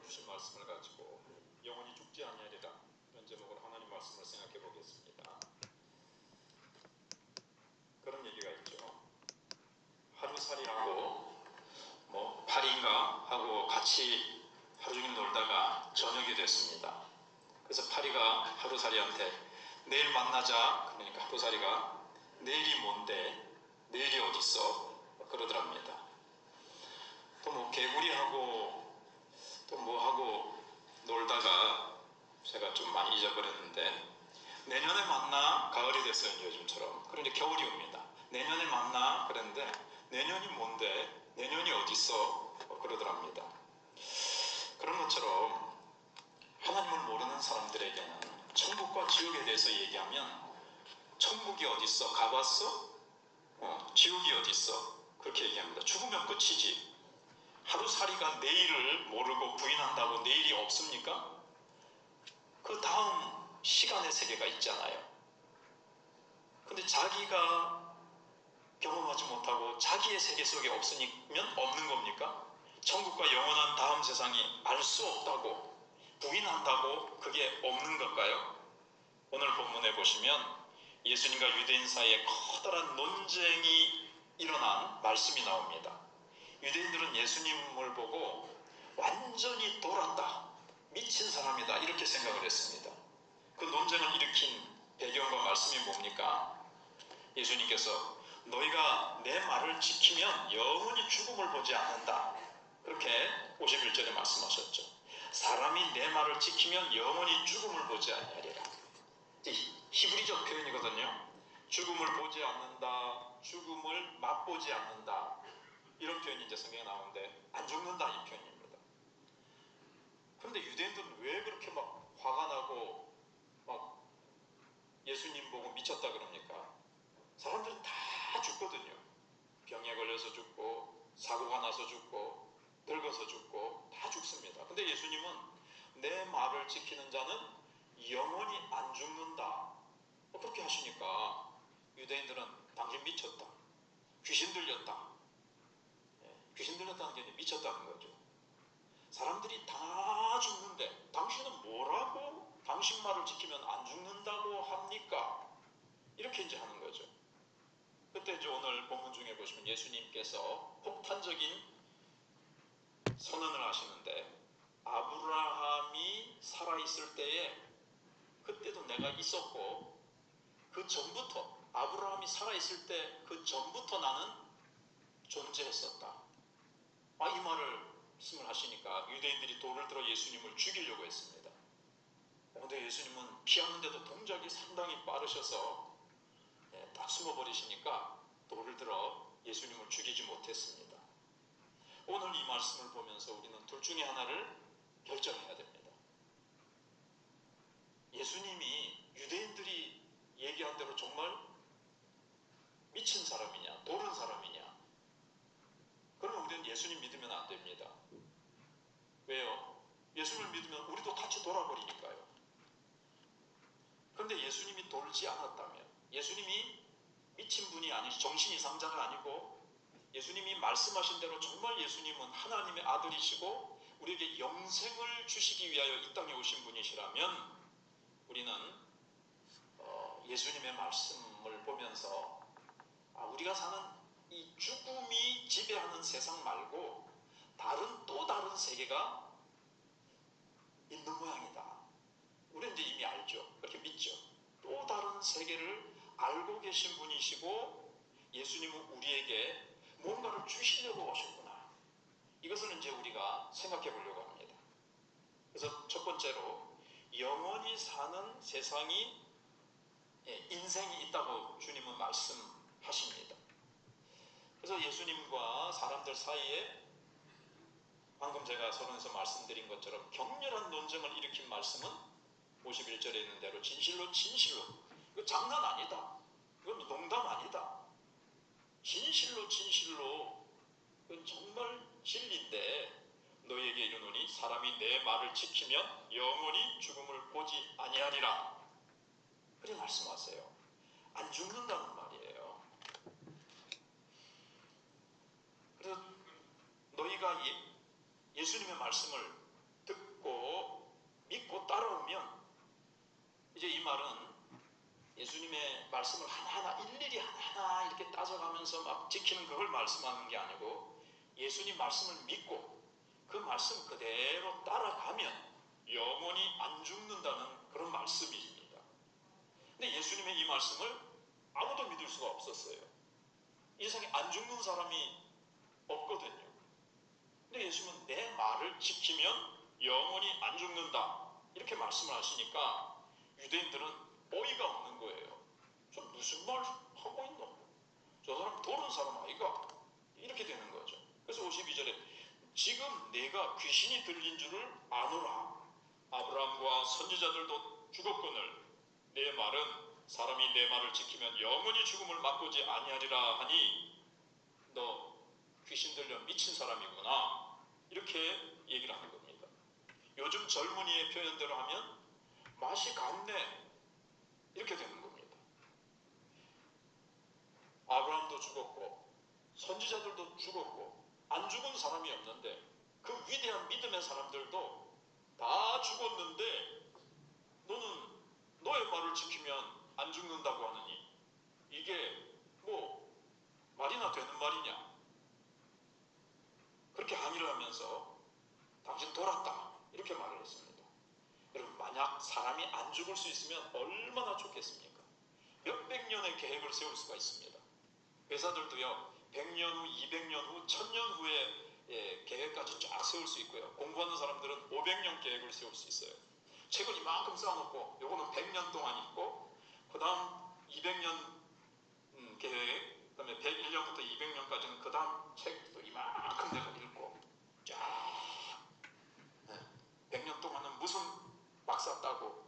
주신 말씀을 가지고 영원히 죽지 아니하리라 이런 제목으로 하나님 말씀을 생각해 보겠습니다. 그런 얘기가 있죠. 하루살이하고 파리인가 하고 같이 하루 종일 놀다가 저녁이 됐습니다. 그래서 파리가 하루살이한테 내일 만나자. 그러니까 하루살이가 내일이 뭔데? 내일이 어딨어? 그러더랍니다. 또 개구리하고 또 하고 놀다가 제가 좀 많이 잊어버렸는데 내년에 만나. 가을이 됐어요. 요즘처럼. 그런데 겨울이 옵니다. 내년에 만나. 그랬는데 내년이 뭔데? 내년이 어딨어? 그러더랍니다. 그런 것처럼 하나님을 모르는 사람들에게는 천국과 지옥에 대해서 얘기하면 천국이 어딨어? 가봤어? 지옥이 어딨어? 그렇게 얘기합니다. 죽으면 끝이지. 하루살이가 내일을 모르고 부인한다고 내일이 없습니까? 그 다음 시간의 세계가 있잖아요. 근데 자기가 경험하지 못하고 자기의 세계 속에 없으면 없는 겁니까? 천국과 영원한 다음 세상이 알 수 없다고 부인한다고 그게 없는 걸까요? 오늘 본문에 보시면 예수님과 유대인 사이에 커다란 논쟁이 일어난 말씀이 나옵니다. 유대인들은 예수님을 보고 완전히 돌았다, 미친 사람이다 이렇게 생각을 했습니다. 그 논쟁을 일으킨 배경과 말씀이 뭡니까? 예수님께서 너희가 내 말을 지키면 영원히 죽음을 보지 않는다. 그렇게 51절에 말씀하셨죠. 사람이 내 말을 지키면 영원히 죽음을 보지 아니하리라. 히브리적 표현이거든요. 죽음을 보지 않는다, 죽음을 맛보지 않는다 이런 표현이 이제 성경에 나오는데 안 죽는다 이 표현입니다. 그런데 유대인들은 왜 그렇게 막 화가 나고 막 예수님 보고 미쳤다 그럽니까? 사람들은 다 죽거든요. 병에 걸려서 죽고 사고가 나서 죽고 늙어서 죽고 다 죽습니다. 근데 예수님은 내 말을 지키는 자는 영원히 안 죽는다 그렇게 하시니까 유대인들은 당신 미쳤다, 귀신 들렸다. 귀신 들렸다는 게 미쳤다는 거죠. 사람들이 다 죽는데 당신은 뭐라고 당신 말을 지키면 안 죽는다고 합니까? 이렇게 이제 하는 거죠. 그때 이제 오늘 본문 중에 보시면 예수님께서 폭탄적인 선언을 하시는데 아브라함이 살아있을 때에 그때도 내가 있었고 그 전부터 아브라함이 살아있을 때 그 전부터 나는 존재했었다. 이 말씀을 하시니까 유대인들이 돌을 들어 예수님을 죽이려고 했습니다. 그런데 예수님은 피하는데도 동작이 상당히 빠르셔서 딱 숨어버리시니까 돌을 들어 예수님을 죽이지 못했습니다. 오늘 이 말씀을 보면서 우리는 둘 중에 하나를 결정해야 됩니다. 예수님이 유대인들이 얘기한 대로 정말 미친 사람이냐, 도른 사람이냐? 그러면 우리는 예수님 믿으면 안 됩니다. 왜요? 예수님을 믿으면 우리도 같이 돌아버리니까요. 그런데 예수님이 돌지 않았다면, 예수님이 미친 분이 아니시, 정신 이상자가 아니고 예수님이 말씀하신 대로 정말 예수님은 하나님의 아들이시고 우리에게 영생을 주시기 위하여 이 땅에 오신 분이시라면 우리는 예수님의 말씀을 보면서 우리가 사는 이 죽음이 지배하는 세상 말고 또 다른 세계가 있는 모양이다. 우리는 이제 이미 알죠. 그렇게 믿죠. 또 다른 세계를 알고 계신 분이시고 예수님은 우리에게 뭔가를 주시려고 오셨구나. 이것을 이제 우리가 생각해 보려고 합니다. 그래서 첫 번째로 영원히 사는 세상이 인생이 있다고 주님은 말씀하십니다. 그래서 예수님과 사람들 사이에 방금 제가 서론에서 말씀드린 것처럼 격렬한 논쟁을 일으킨 말씀은 51절에 있는 대로 진실로 진실로, 이거 장난 아니다, 이건 농담 아니다, 진실로 진실로 이건 정말 진리인데 너희에게 이르노니 사람이 내 말을 지키면 영원히 죽음을 보지 아니하리라 그렇게 말씀하세요. 안 죽는다는 말이에요. 그래서 너희가 예수님의 말씀을 말씀을 하나하나 일일이 하나하나 이렇게 따져가면서 막 지키는 그걸 말씀하는 게 아니고 예수님 말씀을 믿고 그 말씀 그대로 따라가면 영원히 안 죽는다는 그런 말씀입니다. 근데 예수님의 이 말씀을 아무도 믿을 수가 없었어요. 이 세상에 안 죽는 사람이 없거든요. 근데 예수님은 내 말을 지키면 영원히 안 죽는다 이렇게 말씀을 하시니까 유대인들은 어이가 없는 거예요. 저 무슨 말 하고 있노? 저 사람 도른 사람 아이가? 이렇게 되는 거죠. 그래서 52절에 지금 내가 귀신이 들린 줄을 아노라. 아브라함과 선지자들도 죽었거늘 내 말은 사람이 내 말을 지키면 영원히 죽음을 맛보지 아니하리라 하니 너 귀신 들려 미친 사람이구나 이렇게 얘기를 하는 겁니다. 요즘 젊은이의 표현대로 하면 맛이 갔네 이렇게 되는 겁니다. 아브라함도 죽었고 선지자들도 죽었고 안 죽은 사람이 없는데 그 위대한 믿음의 사람들도 다 죽었는데 너는 너의 말을 지키면 안 죽는다고 하느니 이게 뭐 말이나 되는 말이냐 그렇게 항의를 하면서 당신 돌았다 이렇게 말을 했습니다. 여러분 만약 사람이 안 죽을 수 있으면 얼마나 좋겠습니까? 몇백 년의 계획을 세울 수가 있습니다. 회사들도요 100년 후, 200년 후, 1000년 후에 계획까지 쫙 세울 수 있고요. 공부하는 사람들은 500년 계획을 세울 수 있어요. 책을 이만큼 쌓아놓고 요거는 100년 동안 읽고 그 다음 200년 계획, 그 다음에 101년부터 200년까지는 그 다음 책도 이만큼 내가 읽고 쫙 100년 동안은 무슨 박사 따고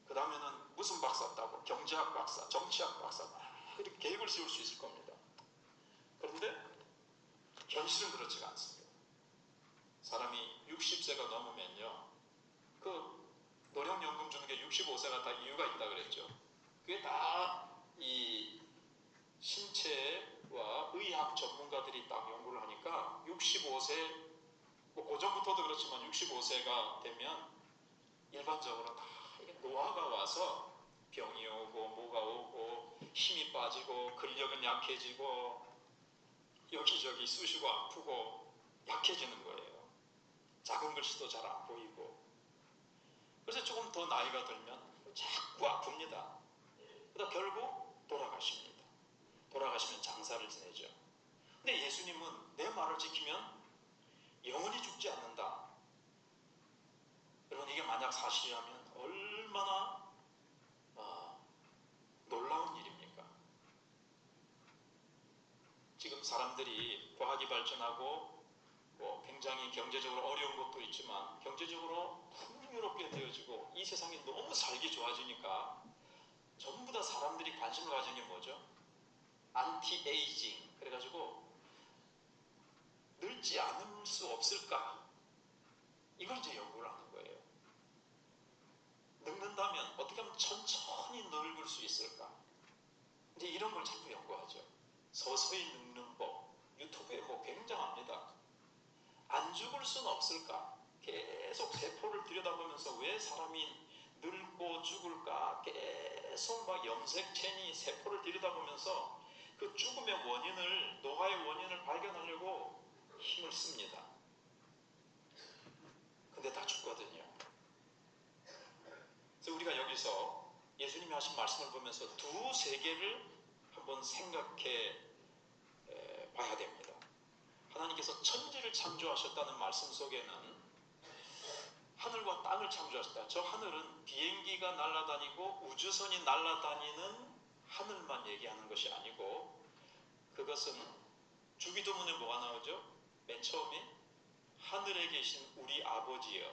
그 다음에는 무슨 박사 따고 경제학 박사, 정치학 박사 이렇게 계획을 세울 수 있을 겁니다. 그런데 현실은 그렇지가 않습니다. 사람이 60세가 넘으면요 그 노령연금 주는 게 65세가 다 이유가 있다 그랬죠. 그게 다 이 신체와 의학 전문가들이 딱 연구를 하니까 65세 뭐 그전부터도 그렇지만 65세가 되면 일반적으로 다 이게 노화가 와서 병이 오고 뭐가 오고 힘이 빠지고 근력은 약해지고 여기저기 쑤시고 아프고 약해지는 거예요. 작은 글씨도 잘 안 보이고 그래서 조금 더 나이가 들면 자꾸 아픕니다. 그러다 결국 돌아가십니다. 돌아가시면 장사를 지내죠. 근데 예수님은 내 말을 지키면 영원히 죽지 않는다. 여러분 이게 만약 사실이라면 얼마나 놀라운 일입니까? 지금 사람들이 과학이 발전하고 뭐 굉장히 경제적으로 어려운 것도 있지만 경제적으로 풍요롭게 되어지고 이 세상이 너무 살기 좋아지니까 전부 다 사람들이 관심을 가진 게 뭐죠? 안티에이징 그래가지고 늙지 않을 수 없을까? 이걸 이제 연구를 하는 거예요. 늙는다면 어떻게 하면 천천히 늙을 수 있을까? 이제 이런 걸 자꾸 연구하죠. 서서히 늙는 법 유튜브에 뭐 굉장합니다. 안 죽을 수는 없을까? 계속 세포를 들여다보면서 왜 사람이 늙고 죽을까? 계속 막 염색체니 세포를 들여다보면서 그 죽음의 원인을 노화의 원인을 발견하려고 힘을 씁니다. 근데 다 죽거든요. 그래서 우리가 여기서 예수님이 하신 말씀을 보면서 두 세계를 한번 생각해 봐야 됩니다. 하나님께서 천지를 창조하셨다는 말씀 속에는 하늘과 땅을 창조하셨다. 저 하늘은 비행기가 날아다니고 우주선이 날아다니는 하늘만 얘기하는 것이 아니고 그것은 주기도문에 뭐가 나오죠? 맨 처음에 하늘에 계신 우리 아버지여.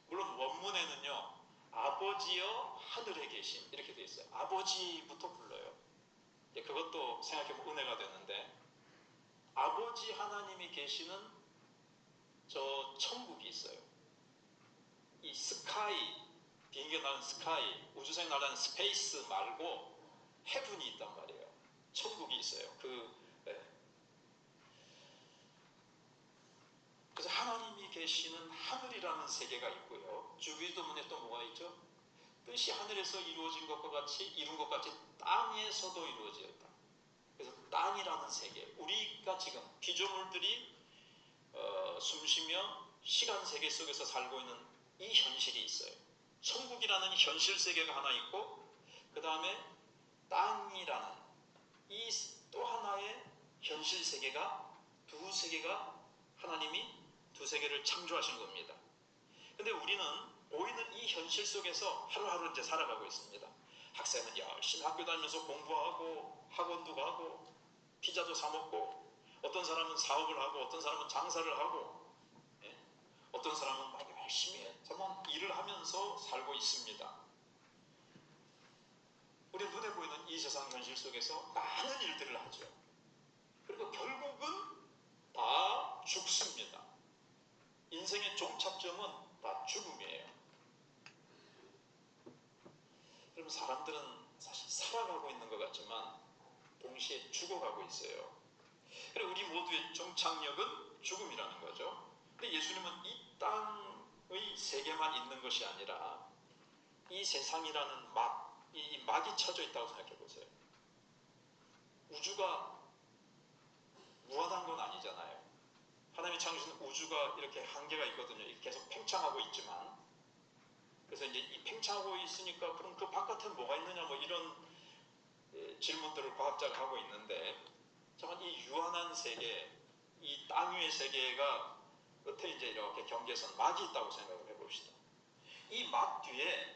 물론 원문에는요 아버지여 하늘에 계신 이렇게 되어 있어요. 아버지부터 불러요. 그것도 생각해보면 은혜가 되는데 아버지 하나님이 계시는 저 천국이 있어요. 이 스카이, 비행기가 날아가는 스카이, 우주선이 날아가는 스페이스 말고 헤븐이 있단 말이에요. 천국이 있어요. 그래서 하나님이 계시는 하늘이라는 세계가 있고요. 주기도문에 또 뭐가 있죠? 뜻이 하늘에서 이루어진 것과 같이 이룬 것 같이 땅에서도 이루어졌다. 그래서 땅이라는 세계, 우리가 지금 피조물들이 숨쉬며 시간 세계 속에서 살고 있는 이 현실이 있어요. 천국이라는 현실 세계가 하나 있고, 그 다음에 땅이라는 이 또 하나의 현실 세계가, 두 세계가 하나님이 두 세계를 창조하신 겁니다. 근데 우리는 보이는 이 현실 속에서 하루하루 이제 살아가고 있습니다. 학생은 열심히 학교 다니면서 공부하고 학원도 가고 피자도 사 먹고, 어떤 사람은 사업을 하고 어떤 사람은 장사를 하고, 예? 어떤 사람은 막 열심히 정말 일을 하면서 살고 있습니다. 우리 눈에 보이는 이 세상 현실 속에서 많은 일들을 하죠. 그리고 결국은 다 죽습니다. 인생의 종착점은 다 죽음이에요. 그럼 사람들은 사실 살아가고 있는 것 같지만 동시에 죽어가고 있어요. 그리고 우리 모두의 종착역은 죽음이라는 거죠. 근데 예수님은 이 땅의 세계만 있는 것이 아니라 이 세상이라는 막, 이 막이 쳐져 있다고 생각해 보세요. 우주가 무한한 건 아니잖아요. 하나님이 창조하신 우주가 이렇게 한계가 있거든요. 계속 팽창하고 있지만, 그래서 이제 이 팽창하고 있으니까 그럼 그 바깥에 뭐가 있느냐, 뭐 이런 질문들을 과학자가 하고 있는데, 정말 이 유한한 세계, 이 땅 위의 세계가 끝에 이제 이렇게 경계선 막이 있다고 생각을 해봅시다. 이 막 뒤에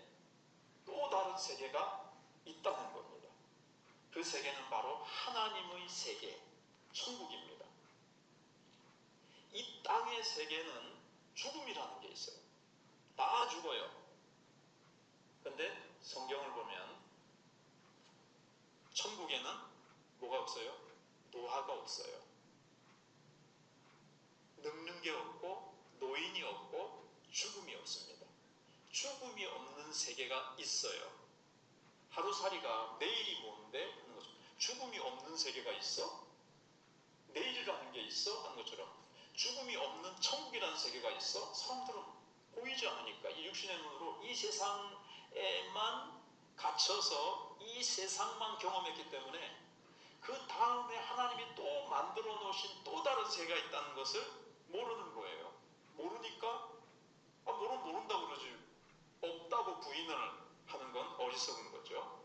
또 다른 세계가 있다는 겁니다. 그 세계는 바로 하나님의 세계, 천국입니다. 이 땅의 세계는 죽음이라는 게 있어요. 다 죽어요. 근데 성경을 보면 천국에는 뭐가 없어요? 노화가 없어요. 늙는 게 없고 노인이 없고 죽음이 없습니다. 죽음이 없는 세계가 있어요. 하루살이가 내일이 뭔데? 하는 것처럼 죽음이 없는 세계가 있어? 내일이라는 게 있어? 하는 것처럼 죽음이 없는 천국이라는 세계가 있어? 사람들은 보이지 않으니까 이 육신의 눈으로 이 세상에만 갇혀서 이 세상만 경험했기 때문에 그 다음에 하나님이 또 만들어 놓으신 또 다른 세계가 있다는 것을 모르는 거예요. 모르니까 모른다고 그러지, 없다고 부인을 하는 건 어리석은 거죠.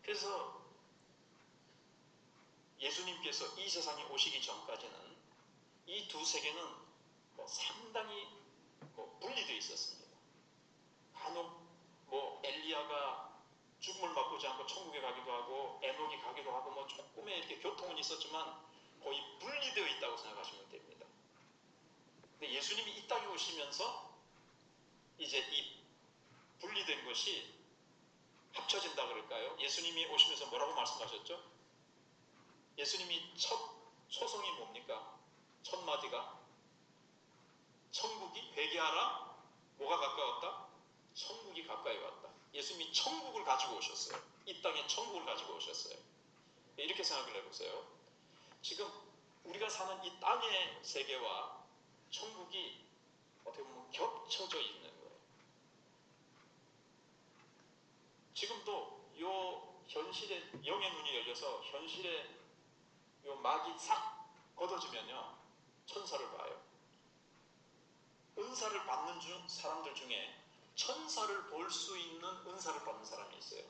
그래서 예수님께서 이 세상에 오시기 전까지는 이 두 세계는 상당히 분리되어 있었습니다. 간혹 엘리야가 죽음을 맛보지 않고 천국에 가기도 하고 에녹이 가기도 하고 조금의 이렇게 교통은 있었지만 거의 분리되어 있다고 생각하시면 됩니다. 근데 예수님이 이 땅에 오시면서 이제 이 분리된 것이 합쳐진다 그럴까요? 예수님이 오시면서 뭐라고 말씀하셨죠? 예수님이 첫 소성이 뭡니까? 첫 마디가 천국이 회개하라. 뭐가 가까웠다? 천국이 가까이 왔다. 예수님이 천국을 가지고 오셨어요. 이 땅에 천국을 가지고 오셨어요. 이렇게 생각을 해보세요. 지금 우리가 사는 이 땅의 세계와 천국이 어떻게 보면 겹쳐져 있는 거예요. 지금도 요 현실의 영의 눈이 열려서 현실의 요 막이 싹 걷어지면요, 천사를 봐요. 은사를 받는 사람들 중에 천사를 볼 수 있는 은사를 받는 사람이 있어요.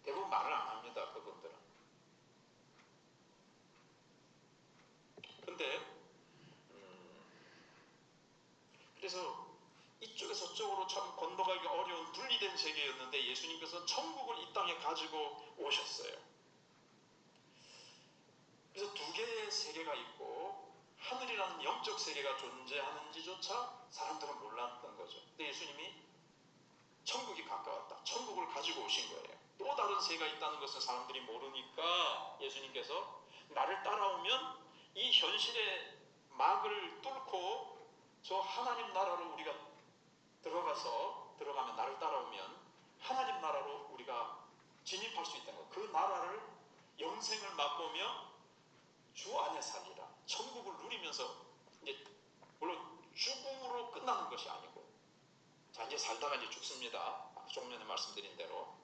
대부분 말을 안 합니다, 그분들은. 근데 그래서 이쪽에서 저쪽으로 참 건너가기 어려운 분리된 세계였는데 예수님께서 천국을 이 땅에 가지고 오셨어요. 그래서 두 개의 세계가 있고 하늘이라는 영적 세계가 존재하는지조차 사람들은 몰랐던 거죠. 근데 예수님이 천국이 가까웠다, 천국을 가지고 오신 거예요. 또 다른 세계가 있다는 것을 사람들이 모르니까 예수님께서 나를 따라오면 이 현실의 막을 뚫고 저 하나님 나라로 우리가 들어가면, 나를 따라오면 하나님 나라로 우리가 진입할 수 있다는 것, 그 나라를 영생을 맛보며 주 안에 살리라, 천국을 누리면서, 이제 물론 죽음으로 끝나는 것이 아니고, 자 이제 살다가 이제 죽습니다. 조금 전에 말씀드린 대로.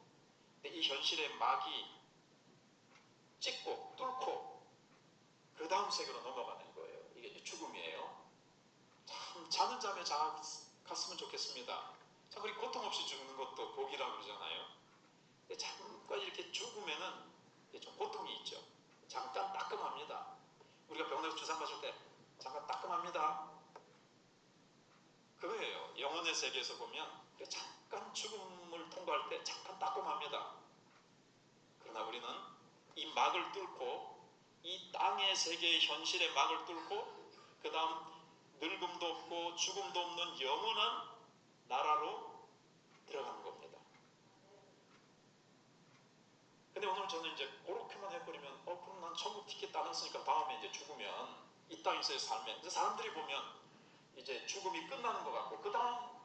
근데 이 현실의 막이 찍고 뚫고 그 다음 세계로 넘어가는 거예요. 이게 이제 죽음이에요. 참 자는 잠에 갔으면 좋겠습니다. 참 우리 고통 없이 죽는 것도 복이라고 그러잖아요. 근데 잠깐 이렇게 죽으면은 좀 고통이 있죠. 잠깐 따끔합니다. 우리가 병원에서 주사 맞을 때 잠깐 따끔합니다. 그거예요. 영혼의 세계에서 보면 잠깐 죽음을 통과할 때 잠깐 따끔합니다. 그러나 우리는 이 막을 뚫고 이 땅의 세계의 현실의 막을 뚫고 그 다음 늙음도 없고 죽음도 없는 영원한 나라로 들어가는 겁니다. 근데 오늘 저는 이제 그렇게만 해버리면 그럼 난 천국 티켓 따놨으니까 다음에 이제 죽으면 이 땅에서의 삶에 이제 사람들이 보면 이제 죽음이 끝나는 것 같고 그 다음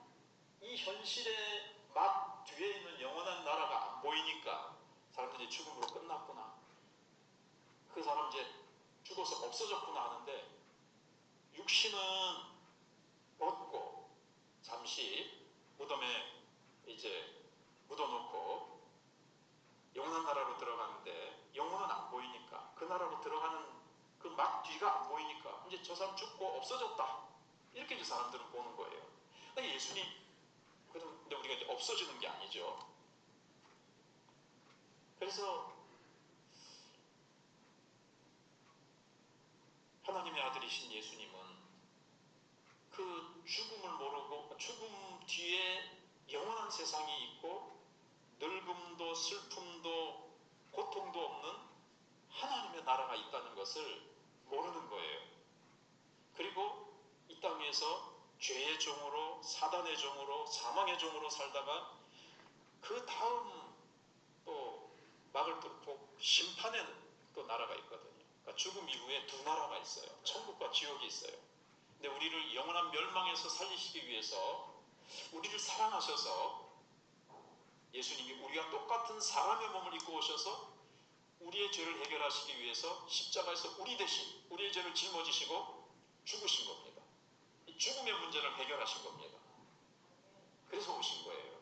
이 현실의 막 뒤에 있는 영원한 나라가 안 보이니까 사람들이 죽음으로 끝났구나, 그 사람 이제 죽어서 없어졌구나 하는데, 육신은 얻고 잠시 무덤에 이제 묻어놓고 영원한 나라로 들어가는데 영혼은 안 보이니까, 그 나라로 들어가는 그 막 뒤가 안 보이니까 이제 저 사람 죽고 없어졌다, 이렇게 이제 사람들은 보는 거예요. 근데 예수님, 근데 우리가 이제 없어지는 게 아니죠. 그래서 하나님의 아들이신 예수님은 그 죽음을 모르고 죽음 뒤에 영원한 세상이 있고 늙음도 슬픔도 고통도 없는 하나님의 나라가 있다는 것을 모르는 거예요. 그리고 이 땅에서 죄의 종으로, 사단의 종으로, 사망의 종으로 살다가 그 다음 또 막을 뚫고 심판의 또 나라가 있거든요. 그러니까 죽음 이후에 두 나라가 있어요. 천국과 지옥이 있어요. 근데 우리를 영원한 멸망에서 살리시기 위해서, 우리를 사랑하셔서 예수님이 우리와 똑같은 사람의 몸을 입고 오셔서 우리의 죄를 해결하시기 위해서 십자가에서 우리 대신 우리의 죄를 짊어지시고 죽으신 겁니다. 이 죽음의 문제를 해결하신 겁니다. 그래서 오신 거예요.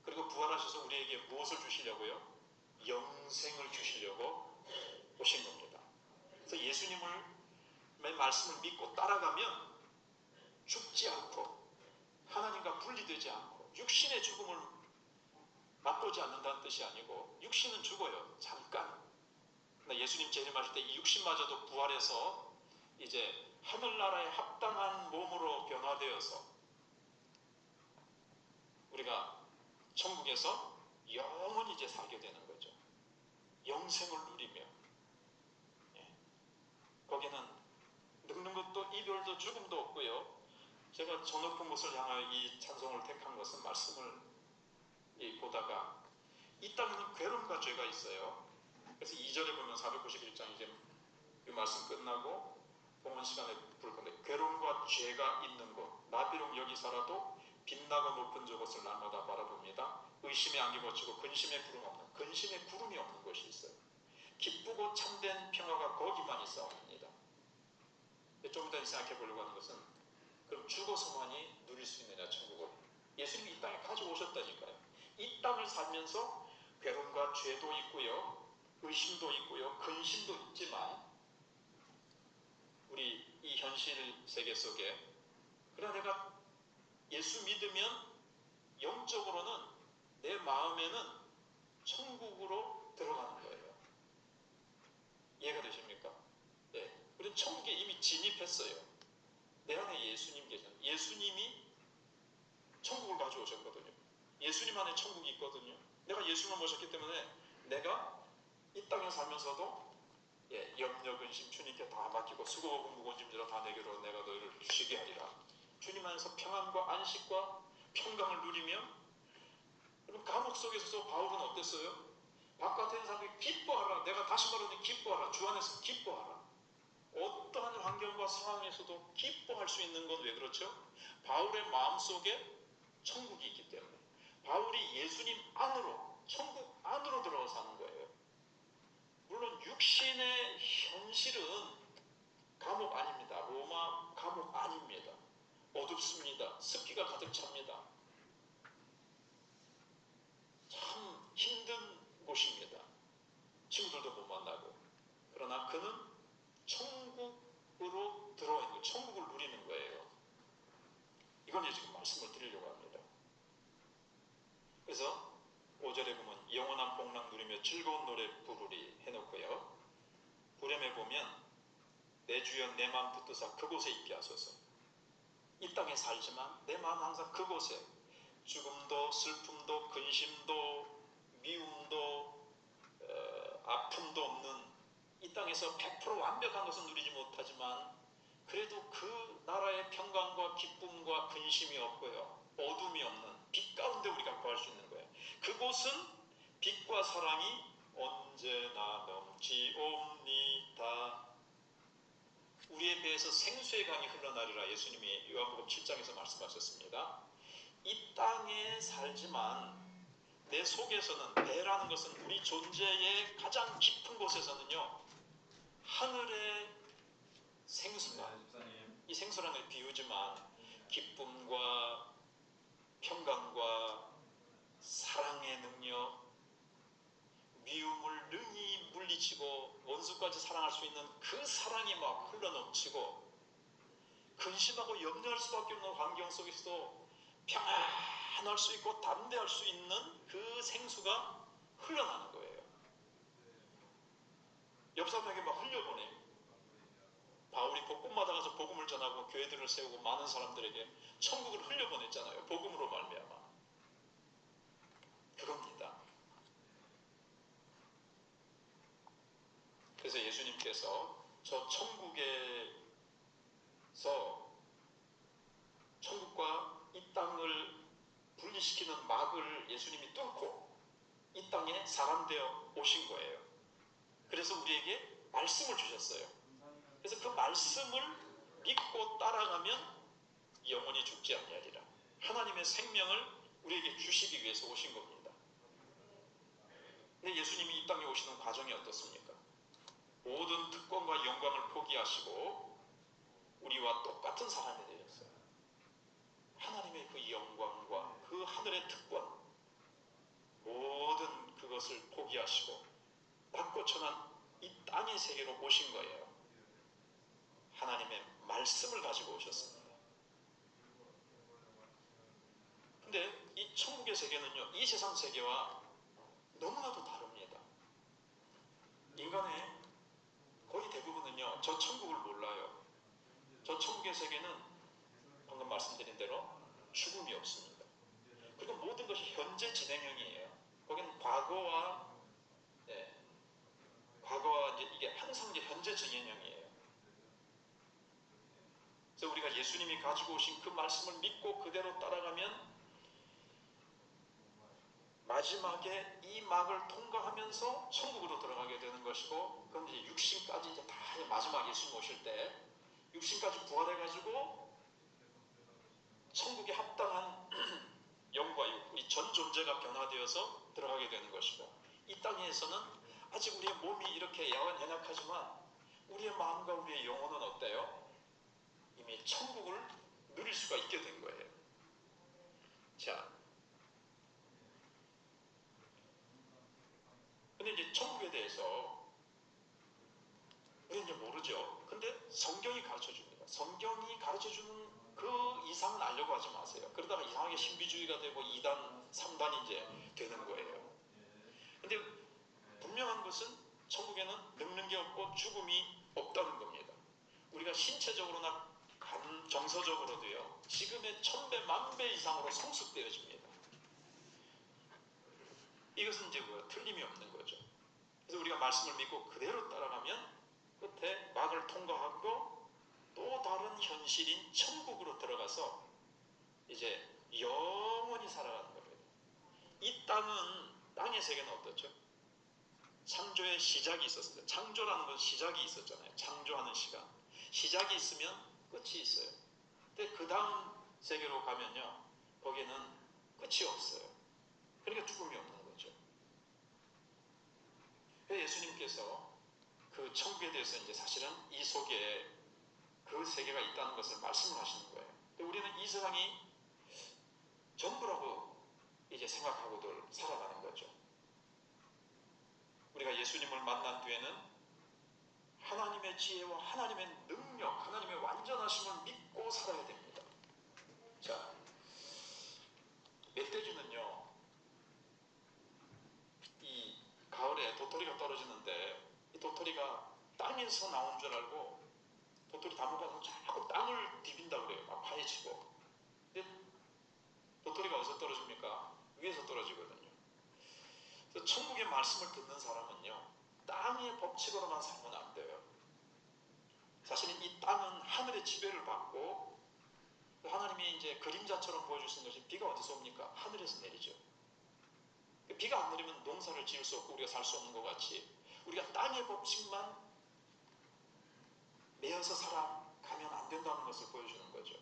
그리고 부활하셔서 우리에게 무엇을 주시려고요? 영생을 주시려고 오신 겁니다. 그래서 예수님의 말씀을 믿고 따라가면 죽지 않고 하나님과 분리되지 않고 육신의 죽음을 맛보지 않는다는 뜻이 아니고, 육신은 죽어요. 잠깐. 근데 예수님 재림하실 때 이 육신마저도 부활해서 이제 하늘나라에 합당한 몸으로 변화되어서 우리가 천국에서 영원히 이제 살게 되는 거죠. 영생을 누리며. 거기는 늙는 것도 이별도 죽음도 없고요. 제가 저 높은 곳을 향하여 이 찬송을 택한 것은 말씀을 보다가 이 땅에는 괴로움과 죄가 있어요. 그래서 2절에 보면 491장 이제 이 말씀 끝나고 본문 시간에 부를 건데, 괴로움과 죄가 있는 곳, 나 비록 여기 살아도 빛나고 높은 저곳을 날마다 바라봅니다. 의심의 안개 벗치고 근심의 구름이 없는 곳이 있어요. 기쁘고 참된 평화가 거기만 있사옵니다. 좀 이따 생각해 보려고 하는 것은, 그럼 죽어서만이 누릴 수 있느냐 천국을? 예수님이 이 땅에 가져오셨다니까요. 이 땅을 살면서 괴로움과 죄도 있고요, 의심도 있고요, 근심도 있지만 우리 이 현실 세계 속에, 그러나 내가 예수 믿으면 영적으로는 내 마음에는 천국으로 들어가는 거예요. 이해가 되십니까? 네. 우리는 천국에 이미 진입했어요. 내 안에 예수님 계세요. 예수님이 천국을 가져오셨거든요. 예수님 안에 천국이 있거든요. 내가 예수님을 모셨기 때문에 내가 이 땅에 살면서도 염려 근심 주님께 다 맡기고 수고하고 무거운 짐지라 다 내게로 내가 너희를 쉬게 하리라. 주님 안에서 평안과 안식과 평강을 누리며, 그럼 감옥 속에서 바울은 어땠어요? 바깥에 있는 사람들이 기뻐하라. 내가 다시 말하는 기뻐하라. 주 안에서 기뻐하라. 어떠한 환경과 상황에서도 기뻐할 수 있는 건 왜 그렇죠? 바울의 마음속에 천국이 있기 때문에. 바울이 예수님 안으로, 천국 안으로 들어가 사는 거예요. 물론 육신의 현실은 감옥 아닙니다. 로마 감옥 아닙니다. 어둡습니다. 습기가 가득 찹니다. 힘든 곳입니다. 친구들도 못 만나고. 그러나 그는 천국으로 들어와 있는 거예요. 천국을 누리는 거예요. 이걸 지금 말씀을 드리려고 합니다. 그래서 5절에 보면 영원한 복락 누리며 즐거운 노래 부르리 해놓고요. 후렴에 보면 내 주여 내 마음 붙드사 그곳에 있게 하소서. 이 땅에 살지만 내 마음 항상 그곳에, 죽음도 슬픔도 근심도 미움도 아픔도 없는 이 땅에서 100% 완벽한 것은 누리지 못하지만 그래도 그 나라의 평강과 기쁨과 근심이 없고요, 어둠이 없는 빛 가운데 우리가 구할 수 있는 거예요. 그곳은 빛과 사랑이 언제나 넘치옵니다. 우리의 배에서 생수의 강이 흘러나리라 예수님이 요한복음 7장에서 말씀하셨습니다. 이 땅에 살지만 내 속에서는, 배라는 것은 우리 존재의 가장 깊은 곳에서는요, 하늘의 생수가, 이 생수라는 걸 비우지만 기쁨과 평강과 사랑의 능력, 미움을 능히 물리치고 원수까지 사랑할 수 있는 그 사랑이 막 흘러넘치고, 근심하고 염려할 수밖에 없는 환경 속에서도 평안할 수 있고 담대할 수 있는 그 생수가 흘러나는 거예요. 옆 사람에게 막 흘려보내요. 바울이 곳곳마다 가서 복음을 전하고 교회들을 세우고 많은 사람들에게 천국을 흘려보냈잖아요. 복음으로 말미암아. 그겁니다. 그래서 예수님께서 저 천국과 이 땅을 분리시키는 막을 예수님이 뚫고 이 땅에 사람 되어 오신 거예요. 그래서 우리에게 말씀을 주셨어요. 그래서 그 말씀을 믿고 따라가면 영원히 죽지 아니하리라. 하나님의 생명을 우리에게 주시기 위해서 오신 겁니다. 근데 예수님이 이 땅에 오시는 과정이 어떻습니까? 모든 특권과 영광을 포기하시고 우리와 똑같은 사람이 되셨어요. 하나님의 그 영광과 그 하늘의 특권, 모든 그것을 포기하시고 박고천한 이 땅의 세계로 오신 거예요. 하나님의 말씀을 가지고 오셨습니다. 근데 이 천국의 세계는요, 이 세상 세계와 너무나도 다릅니다. 인간의 거의 대부분은요, 저 천국을 몰라요. 저 천국의 세계는 방금 말씀드린 대로 죽음이 없습니다. 그리고 모든 것이 현재 진행형이에요. 거기는 과거와 이제 이게 항상 이제 현재 진행형이에요. 그래서 우리가 예수님이 가지고 오신 그 말씀을 믿고 그대로 따라가면 마지막에 이 막을 통과하면서 천국으로 들어가게 되는 것이고, 그럼 이제 육신까지 이제 다 마지막 예수님 오실 때 육신까지 부활해가지고 천국에 합당한 영과 육, 우리 전 존재가 변화되어서 들어가게 되는 것이고, 이 땅에서는 아직 우리의 몸이 이렇게 연약하지만 우리의 마음과 우리의 영혼은 어때요? 이미 천국을 누릴 수가 있게 된 거예요. 자, 근데 이제 천국에 대해서 우리는 이제 모르죠. 근데 성경이 가르쳐 줍니다. 성경이 가르쳐 주는 그 이상은 알려고 하지 마세요. 그러다가 이상하게 신비주의가 되고 2단, 3단이 이제 되는 거예요. 근데 분명한 것은 천국에는 늙는 게 없고 죽음이 없다는 겁니다. 우리가 신체적으로나 정서적으로도요, 지금의 1000배, 10,000배 이상으로 성숙되어집니다. 이것은 이제 틀림이 없는 거죠. 그래서 우리가 말씀을 믿고 그대로 따라가면 끝에 막을 통과하고 또 다른 현실인 천국으로 들어가서 이제 영원히 살아가는 겁니다. 이 땅의 세계는 어떻죠? 창조의 시작이 있었습니다. 창조라는 건 시작이 있었잖아요. 창조하는 시간. 시작이 있으면 끝이 있어요. 근데 그 다음 세계로 가면요, 거기에는 끝이 없어요. 그러니까 죽음이 없는 거죠. 예수님께서 그 천국에 대해서 이제 사실은 이 속에 그 세계가 있다는 것을 말씀을 하시는 거예요. 근데 우리는 이 세상이 전부라고 이제 생각하고들 살아가는 거죠. 우리가 예수님을 만난 뒤에는 하나님의 지혜와 하나님의 능력, 하나님의 완전하심을 믿고 살아야 됩니다. 자, 멧돼지는요, 이 가을에 도토리가 떨어지는데 이 도토리가 땅에서 나온 줄 알고 도토리 다 먹어서 자꾸 땅을 디빈다 그래요. 막 파헤치고. 근데 도토리가 어디서 떨어집니까? 위에서 떨어지거든요. 그래서 천국의 말씀을 듣는 사람은요, 땅의 법칙으로만 살면 안 돼요. 사실은 이 땅은 하늘의 지배를 받고 하나님이 이제 그림자처럼 보여주신 것이 비가 어디서 옵니까? 하늘에서 내리죠. 비가 안 내리면 농사를 지을 수 없고 우리가 살 수 없는 것 같이 우리가 땅의 법칙만 매어서 살아가면 안 된다는 것을 보여주는 거죠.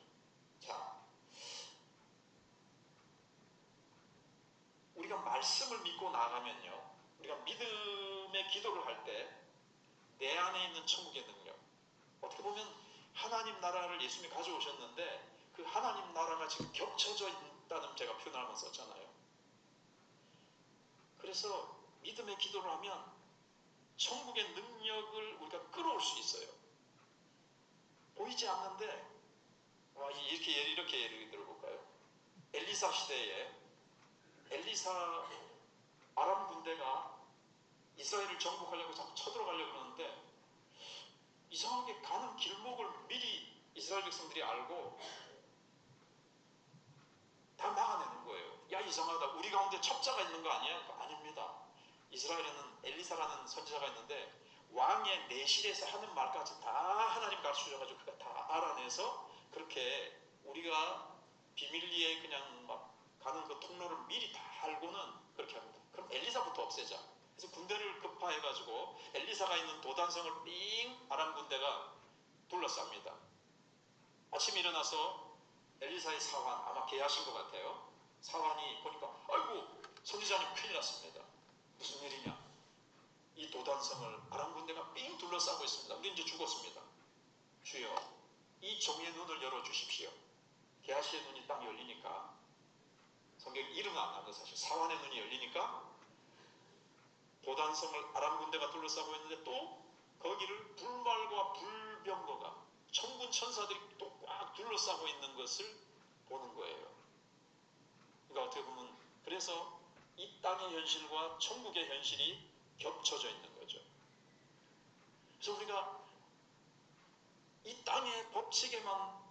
자, 우리가 말씀을 믿고 나가면요, 우리가 믿음의 기도를 할 때 내 안에 있는 천국의 능력, 어떻게 보면 하나님 나라를 예수님이 가져오셨는데 그 하나님 나라가 지금 겹쳐져 있다는 제가 표현을 한번 썼잖아요. 그래서 믿음의 기도를 하면 천국의 능력을 우리가 끌어올 수 있어요. 보이지 않는데 이렇게 예를 들어볼까요? 엘리사 시대에 엘리사 아람 군대가 이스라엘을 정복하려고 자꾸 쳐들어가려고 그러는데 이상하게 가는 길목을 미리 이스라엘 백성들이 알고 다 막아내는 거예요. 야, 이상하다. 우리 가운데 첩자가 있는 거 아니야? 아닙니다. 이스라엘에는 엘리사라는 선지자가 있는데 왕의 내실에서 하는 말까지 다 하나님 가르쳐줘가지고 그거 다 알아내서 그렇게 우리가 비밀리에 그냥 막 가는 그 통로를 미리 다 알고는 그렇게 합니다. 그럼 엘리사부터 없애자. 그래서 군대를 급파해가지고 엘리사가 있는 도단성을 삥 아람 군대가 둘러쌉니다. 아침에 일어나서 엘리사의 사환, 아마 계하신 것 같아요. 사환이 보니까 아이고 선지자님 큰일 났습니다. 무슨 일이냐? 이 도단성을 아람 군대가 삥 둘러싸고 있습니다. 우리 이제 죽었습니다. 주여, 이 종의 눈을 열어주십시오. 게하시의 눈이 딱 열리니까, 성경에 이름은 안 나오는데 사실 사환의 눈이 열리니까 도단성을 아람 군대가 둘러싸고 있는데 또 거기를 불말과 불병거가 천군 천사들이 또 꽉 둘러싸고 있는 것을 보는 거예요. 그러니까 어떻게 보면 그래서 이 땅의 현실과 천국의 현실이 겹쳐져 있는 거죠. 그래서 우리가 이 땅의 법칙에만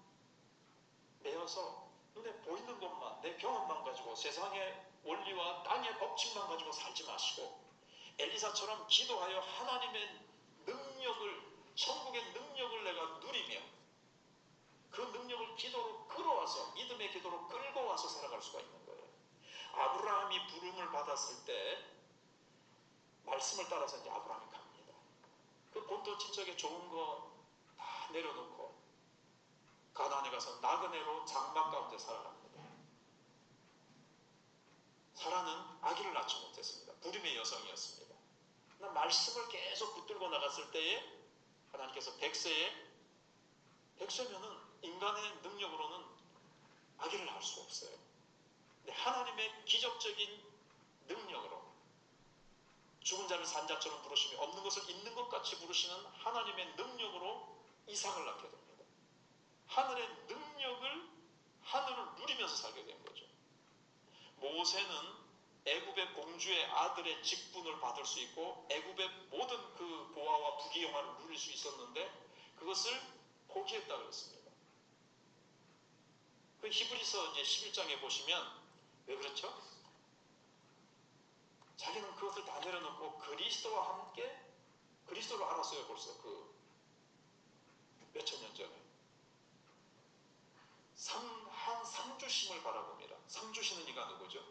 매여서 눈에 보이는 것만, 내 경험만 가지고 세상의 원리와 땅의 법칙만 가지고 살지 마시고 엘리사처럼 기도하여 하나님의 능력을, 천국의 능력을 내가 누리며 그 능력을 기도로 끌어와서 믿음의 기도로 끌고 와서 살아갈 수가 있는 거예요. 아브라함이 부름을 받았을 때 말씀을 따라서 이제 아브라함이 갑니다. 그 본토 친척에 좋은 거 다 내려놓고 가나안에 가서 나그네로 장막 가운데 살아갑니다. 사라는 아기를 낳지 못했습니다. 부름의 여성이었습니다. 그러나 말씀을 계속 붙들고 나갔을 때에 하나님께서 백세면은 인간의 능력으로는 아기를 낳을 수 없어요. 근데 하나님의 기적적인 능력으로 죽은 자를 산 자처럼 부르시며 없는 것을 있는 것 같이 부르시는 하나님의 능력으로 이삭을 낳게 됩니다. 하늘의 능력을 하늘을 누리면서 살게 된 거죠. 모세는 애굽의 공주의 아들의 직분을 받을 수 있고 애굽의 모든 그 보화와 부귀영화를 누릴 수 있었는데 그것을 포기했다 그랬습니다. 그 히브리서 이제 11장에 보시면 왜 그렇죠? 자기는 그것을 다 내려놓고 그리스도와 함께 그리스도를 알았어요. 벌써 그 몇천 년 전에 한 상주심을 바라봅니다. 상주시는 이가 누구죠?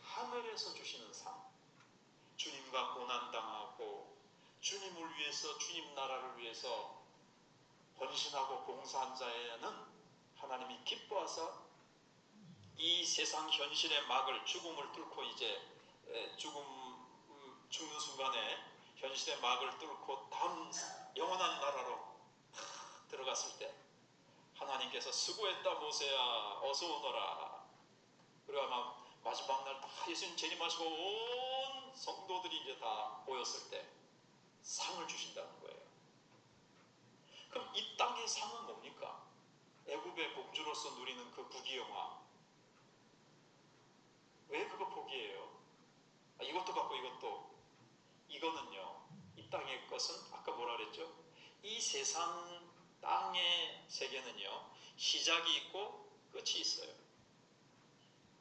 하늘에서 주시는 상. 주님과 고난당하고 주님을 위해서 주님 나라를 위해서 헌신하고 봉사한 자에는 하나님이 기뻐하사 이 세상 현실의 막을 죽음을 뚫고 이제 죽는 순간에 현실의 막을 뚫고 다음 영원한 나라로 들어갔을 때 하나님께서 수고했다 모세야 어서 오너라. 그리고 아마 마지막 날 다 예수님 재림하시고 온 성도들이 이제 다 모였을 때 상을 주신다는 거예요. 그럼 이 땅의 상은 뭡니까? 애굽의 공주로서 누리는 그 부귀영화. 왜 그거 포기해요? 이것도 받고 이것도. 이거는요, 이 땅의 것은 아까 뭐라 그랬죠? 이 세상 땅의 세계는요, 시작이 있고 끝이 있어요.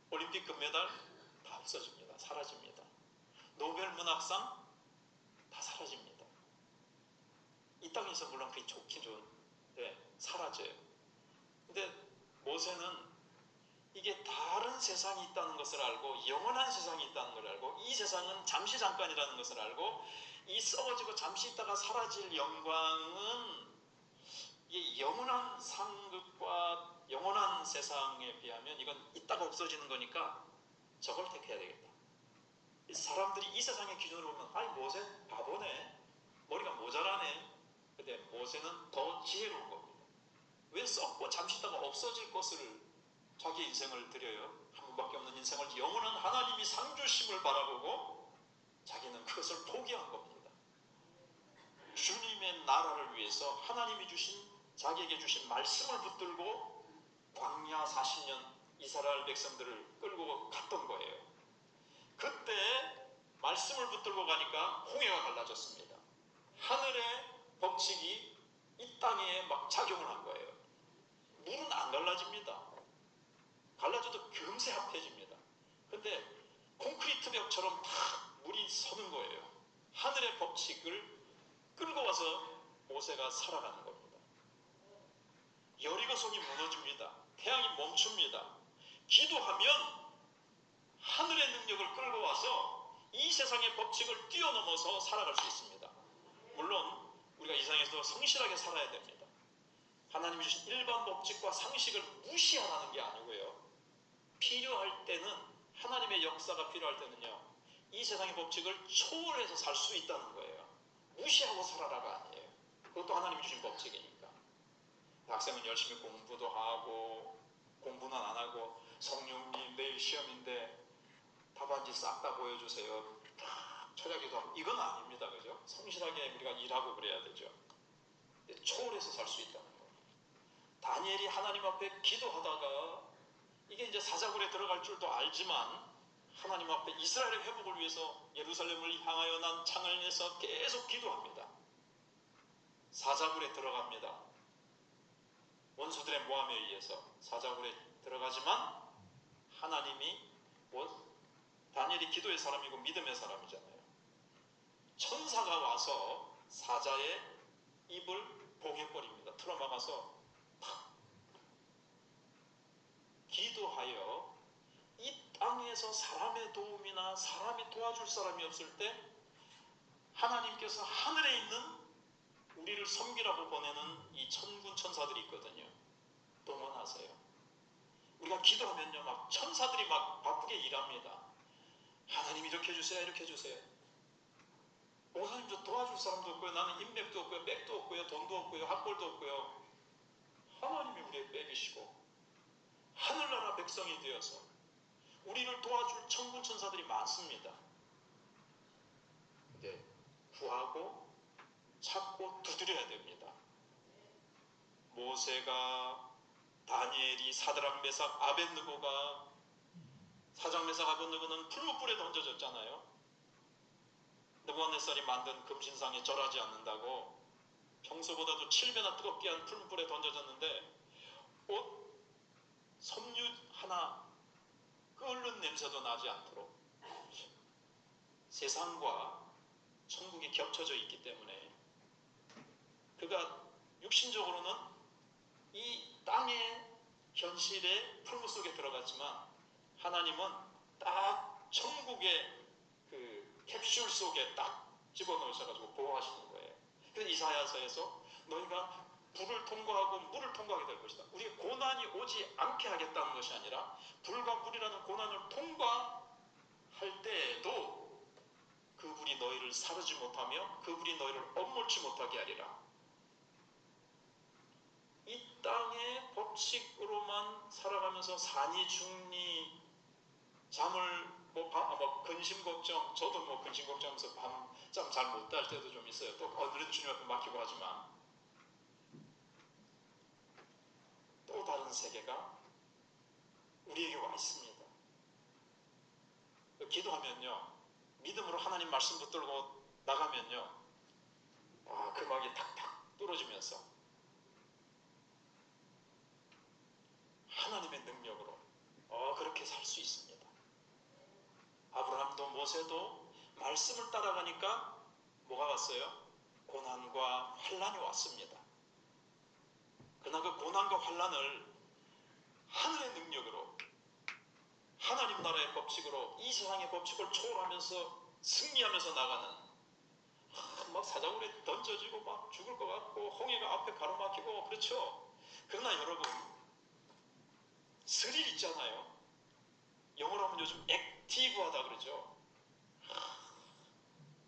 올림픽 금메달 다 없어집니다. 사라집니다. 노벨 문학상 다 사라집니다. 이 땅에서 물론 그게 좋긴 좋은데 사라져요. 근데 모세는 이게 다른 세상이 있다는 것을 알고 영원한 세상이 있다는 걸 알고 이 세상은 잠시 잠깐이라는 것을 알고 이 썩어지고 잠시 있다가 사라질 영광은 이 영원한 상급과 영원한 세상에 비하면 이건 있다가 없어지는 거니까 저걸 택해야 되겠다. 사람들이 이 세상의 기준으로 보면 아이 모세 바보네, 머리가 모자라네. 근데 모세는 더 지혜로운 겁니다. 왜 썩고 잠시 있다가 없어질 것을 자기 인생을 드려요? 한 번밖에 없는 인생을 영원한 하나님이 상주심을 바라보고 자기는 그것을 포기한 겁니다. 주님의 나라를 위해서 하나님이 주신 자기에게 주신 말씀을 붙들고 광야 40년 이스라엘 백성들을 끌고 갔던 거예요. 그때 말씀을 붙들고 가니까 홍해가 갈라졌습니다. 하늘의 법칙이 이 땅에 막 작용을 한 거예요. 물은 안 갈라집니다. 갈라져도 금세 합해집니다. 근데 콘크리트 벽처럼 탁 물이 서는 거예요. 하늘의 법칙을 끌고 와서 모세가 살아가는 겁니다. 여리고성이 무너집니다. 태양이 멈춥니다. 기도하면 하늘의 능력을 끌고 와서 이 세상의 법칙을 뛰어넘어서 살아갈 수 있습니다. 물론 우리가 이 세상에서 성실하게 살아야 됩니다. 하나님이 주신 일반 법칙과 상식을 무시하라는 게 아니고요. 필요할 때는 하나님의 역사가 필요할 때는요. 이 세상의 법칙을 초월해서 살 수 있다는 거예요. 무시하고 살아라가 아니에요. 그것도 하나님이 주신 법칙이니까. 학생은 열심히 공부도 하고 공부는 안 하고 성령님 내일 시험인데 답안지 싹 다 보여주세요. 철학기도 하고 이건 아닙니다. 그죠? 성실하게 우리가 일하고 그래야 되죠. 초월해서 살 수 있다는 거예요. 다니엘이 하나님 앞에 기도하다가 이게 이제 사자굴에 들어갈 줄도 알지만 하나님 앞에 이스라엘의 회복을 위해서 예루살렘을 향하여 난 창을 내서 계속 기도합니다. 사자굴에 들어갑니다. 원수들의 모함에 의해서 사자굴에 들어가지만 하나님이 다니엘이 기도의 사람이고 믿음의 사람이잖아요. 천사가 와서 사자의 입을 보게버립니다. 틀어막아서 탁 기도하여 이 땅에서 사람의 도움이나 사람이 도와줄 사람이 없을 때 하나님께서 하늘에 있는 우리를 섬기라고 보내는 이 천군 천사들이 있거든요. 동원하세요. 우리가 기도하면요 막 천사들이 막 바쁘게 일합니다. 하나님 이렇게 해주세요, 이렇게 해주세요. 목사님 저 도와줄 사람도 없고요, 나는 인맥도 없고요, 백도 없고요, 돈도 없고요, 학벌도 없고요. 하나님이 우리의 백이시고 하늘나라 백성이 되어서 우리를 도와줄 천군 천사들이 많습니다. 근데 구하고 찾고 두드려야 됩니다. 모세가, 다니엘이, 사드락 메삭 아벳느고가, 사장 메삭 아벳느고는 풀무불에 던져졌잖아요. 느부갓네살이 만든 금신상에 절하지 않는다고 평소보다도 7배나 뜨겁게 한 풀무불에 던져졌는데 옷 섬유 하나 끓는 냄새도 나지 않도록 세상과 천국이 겹쳐져 있기 때문에 그가 육신적으로는 이 땅의 현실의 풀무 속에 들어갔지만 하나님은 딱 천국의 그 캡슐 속에 딱 집어넣으셔가지고 보호하시는 거예요. 그래서 이사야서에서 너희가 불을 통과하고 물을 통과하게 될 것이다. 우리가 고난이 오지 않게 하겠다는 것이 아니라 불과 물이라는 고난을 통과할 때에도 그 불이 너희를 사르지 못하며 그 불이 너희를 엄몰치 못하게 하리라. 이 땅의 법칙으로만 살아가면서 산이 죽니 잠을 뭐 근심 걱정, 저도 뭐 근심 걱정하면서 밤잠 잘 못 잘 때도 좀 있어요. 또 오늘은 주님 앞에 맡기고 하지만 또 다른 세계가 우리에게 와 있습니다. 기도하면요, 믿음으로 하나님 말씀 붙들고 나가면요, 그 막이 탁탁 뚫어지면서 하나님의 능력으로 그렇게 살 수 있습니다. 아브라함도 모세도 말씀을 따라가니까 뭐가 왔어요? 고난과 환란이 왔습니다. 그러나 그 고난과 환란을 하늘의 능력으로, 하나님 나라의 법칙으로, 이 세상의 법칙을 초월하면서 승리하면서 나가는, 막 사자굴에 던져지고 막 죽을 것 같고 홍해가 앞에 가로막히고 그렇죠. 그러나 여러분, 스릴 있잖아요. 영어로 하면 요즘 액티브하다 그러죠.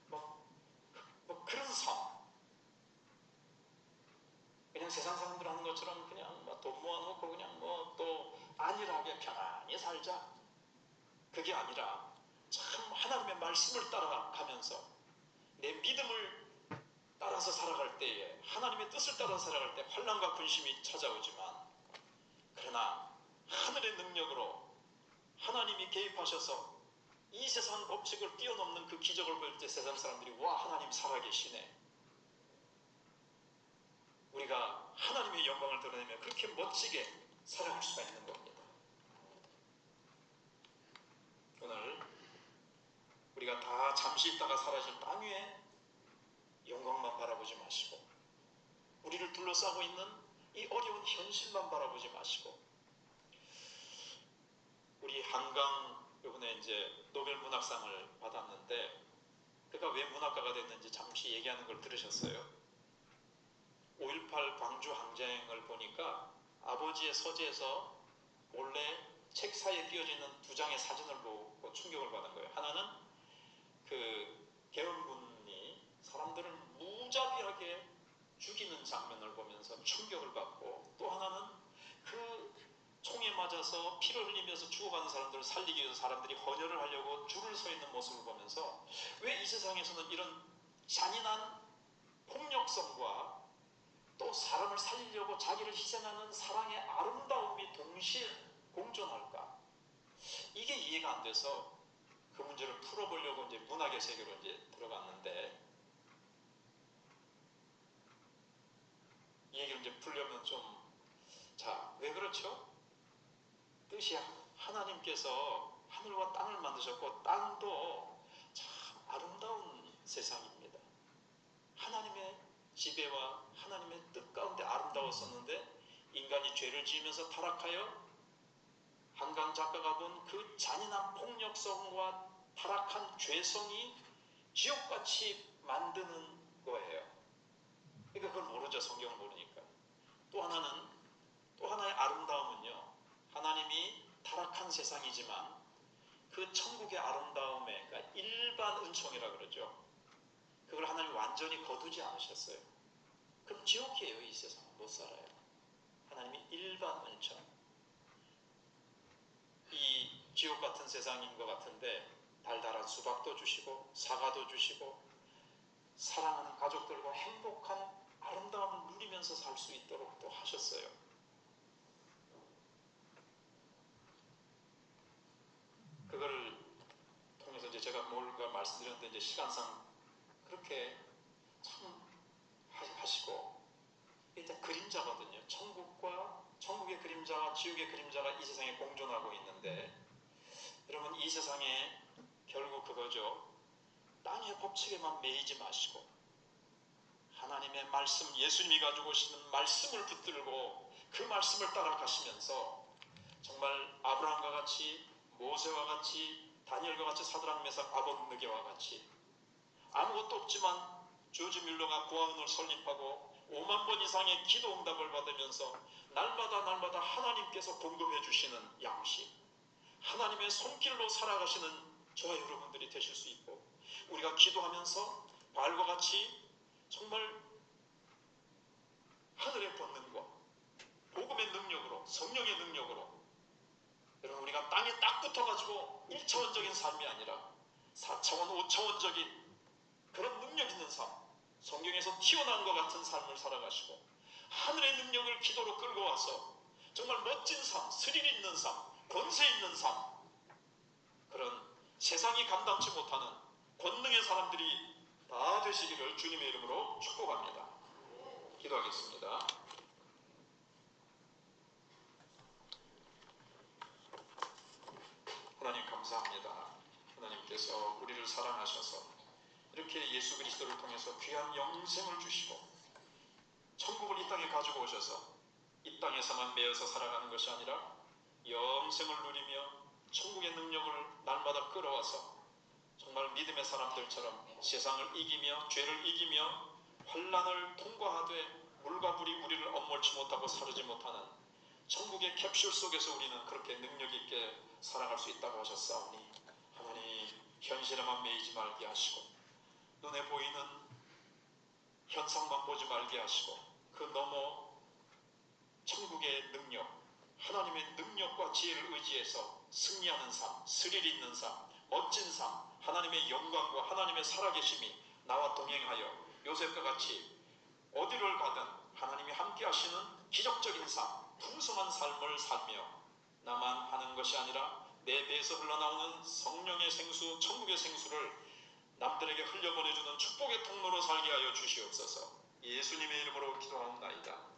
뭐 그런 삶, 그냥 세상 사람들 하는 것처럼 그냥 돈 모아놓고 그냥 또 안일하게 편안히 살자, 그게 아니라 참 하나님의 말씀을 따라가면서 내 믿음을 따라서 살아갈 때에, 하나님의 뜻을 따라서 살아갈 때 환난과 근심이 찾아오지만, 그러나 하늘의 능력으로 하나님이 개입하셔서 이 세상 법칙을 뛰어넘는 그 기적을 볼 때 세상 사람들이 와, 하나님 살아계시네, 우리가 하나님의 영광을 드러내며 그렇게 멋지게 살아갈 수가 있는 겁니다. 오늘 우리가 다 잠시 있다가 사라질 땅 위에 영광만 바라보지 마시고, 우리를 둘러싸고 있는 이 어려운 현실만 바라보지 마시고, 우리 한강 이번에 이제 노벨 문학상을 받았는데, 그가 왜 문학가가 됐는지 잠시 얘기하는 걸 들으셨어요? 5.18 광주 항쟁을 보니까 아버지의 서재에서 몰래 책 사이에 끼어지는 두 장의 사진을 보고 충격을 받은 거예요. 하나는 그 계엄군이 사람들을 무자비하게 죽이는 장면을 보면서 충격을 받고, 또 하나는 그 총에 맞아서 피를 흘리면서 죽어가는 사람들을 살리기 위해서 사람들이 헌혈을 하려고 줄을 서 있는 모습을 보면서, 왜 이 세상에서는 이런 잔인한 폭력성과 또 사람을 살리려고 자기를 희생하는 사랑의 아름다움이 동시에 공존할까? 이게 이해가 안 돼서 그 문제를 풀어보려고 이제 문학의 세계로 이제 들어갔는데, 이 얘기를 이제 풀려면 좀, 왜 그렇죠? 뜻이 하나님께서 하늘과 땅을 만드셨고, 땅도 참 아름다운 세상입니다. 하나님의 지배와 하나님의 뜻 가운데 아름다웠었는데, 인간이 죄를 지으면서 타락하여 한강 작가가 본 그 잔인한 폭력성과 타락한 죄성이 지옥같이 만드는 거예요. 그러니까 그걸 모르죠. 성경을 모르니까. 또 하나의 아름다움은요, 하나님이 타락한 세상이지만 그 천국의 아름다움에, 그러니까 일반 은총이라 그러죠. 그걸 하나님 완전히 거두지 않으셨어요. 그럼 지옥이에요. 이 세상은 못 살아요. 하나님이 일반 은총, 이 지옥 같은 세상인 것 같은데 달달한 수박도 주시고 사과도 주시고 사랑하는 가족들과 행복한 아름다움을 누리면서 살 수 있도록 또 하셨어요. 그걸 통해서 이제 제가 뭔가 말씀드렸는데, 이제 시간상 그렇게 참 하시고, 일단 그림자거든요. 천국의 그림자와 지옥의 그림자가 이 세상에 공존하고 있는데, 여러분, 이 세상에 결국 그거죠. 땅의 법칙에만 매이지 마시고 하나님의 말씀, 예수님이 가지고 오시는 말씀을 붙들고 그 말씀을 따라가시면서 정말 아브라함과 같이, 모세와 같이, 다니엘과 같이, 사드락 메삭 아벳느고와 같이 아무것도 없지만 조지 뮬러가 구하은을 설립하고 5만 번 이상의 기도 응답을 받으면서 날마다 하나님께서 공급해 주시는 양식, 하나님의 손길로 살아가시는 저와 여러분들이 되실 수 있고, 우리가 기도하면서 바알과 같이 정말 하늘의 권능과 복음의 능력으로, 성령의 능력으로, 여러분, 우리가 땅에 딱 붙어가지고 1차원적인 삶이 아니라 4차원, 5차원적인 그런 능력 있는 삶, 성경에서 튀어나온 것 같은 삶을 살아가시고 하늘의 능력을 기도로 끌고 와서 정말 멋진 삶, 스릴 있는 삶, 권세 있는 삶, 그런 세상이 감당치 못하는 권능의 사람들이 다 되시기를 주님의 이름으로 축복합니다. 기도하겠습니다. 하나님 감사합니다. 하나님께서 우리를 사랑하셔서 이렇게 예수 그리스도를 통해서 귀한 영생을 주시고 천국을 이 땅에 가지고 오셔서 이 땅에서만 매여서 살아가는 것이 아니라 영생을 누리며 천국의 능력을 날마다 끌어와서 정말 믿음의 사람들처럼 세상을 이기며 죄를 이기며 환난을 통과하되 물과 불이 우리를 엄몰치 못하고 사르지 못하는 천국의 캡슐 속에서 우리는 그렇게 능력 있게 살아갈 수 있다고 하셨사오니 하나님 현실에만 매이지 말게 하시고 눈에 보이는 현상만 보지 말게 하시고 그 너머 천국의 능력, 하나님의 능력과 지혜를 의지해서 승리하는 삶, 스릴 있는 삶, 멋진 삶, 하나님의 영광과 하나님의 살아계심이 나와 동행하여 요셉과 같이 어디를 가든 하나님이 함께 하시는 기적적인 삶, 풍성한 삶을 살며 나만 하는 것이 아니라 내 배에서 흘러나오는 성령의 생수, 천국의 생수를 남들에게 흘려보내주는 축복의 통로로 살게 하여 주시옵소서. 예수님의 이름으로 기도하옵나이다.